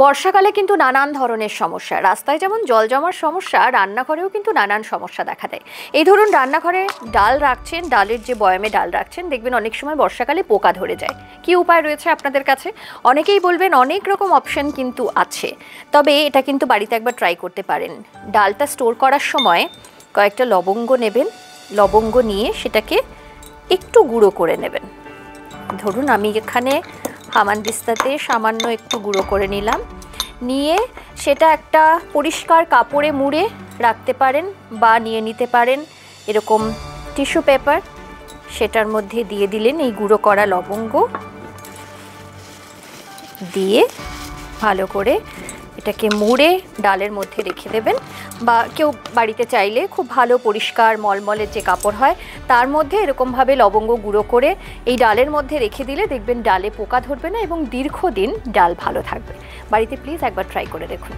বর্ষাকালে কিন্তু নানান ধরনের সমস্যা, রাস্তায় যেমন জল জমার সমস্যা, রান্নাঘরেও কিন্তু নানান সমস্যা দেখা দেয়। এই ধরুন রান্নাঘরে ডাল রাখছেন, ডালের যে বয়ামে ডাল রাখছেন, দেখবেন অনেক সময় বর্ষাকালে পোকা ধরে যায়। কি উপায় রয়েছে আপনাদের কাছে? অনেকেই বলবেন অনেক রকম অপশন কিন্তু আছে, তবে এটা কিন্তু বাড়িতে একবার ট্রাই করতে পারেন। ডালটা স্টোর করার সময় কয়েকটা লবঙ্গ নেবেন, লবঙ্গ নিয়ে সেটাকে একটু গুঁড়ো করে নেবেন। ধরুন আমি এখানে হামানদিস্তাতে সামান্য একটু গুঁড়ো করে নিলাম, নিয়ে সেটা একটা পরিষ্কার কাপড়ে মুড়ে রাখতে পারেন বা নিয়ে নিতে পারেন এরকম টিস্যু পেপার। সেটার মধ্যে দিয়ে দিলেন এই গুঁড়ো করা লবঙ্গ, দিয়ে ভালো করে এটাকে মুড়ে ডালের মধ্যে রেখে দেবেন। বা কেউ বাড়িতে চাইলে খুব ভালো পরিষ্কার মলমলের যে কাপড় হয় তার মধ্যে এরকমভাবে লবঙ্গ গুঁড়ো করে এই ডালের মধ্যে রেখে দিলে দেখবেন ডালে পোকা ধরবে না এবং দীর্ঘদিন ডাল ভালো থাকবে। বাড়িতে প্লিজ একবার ট্রাই করে দেখুন।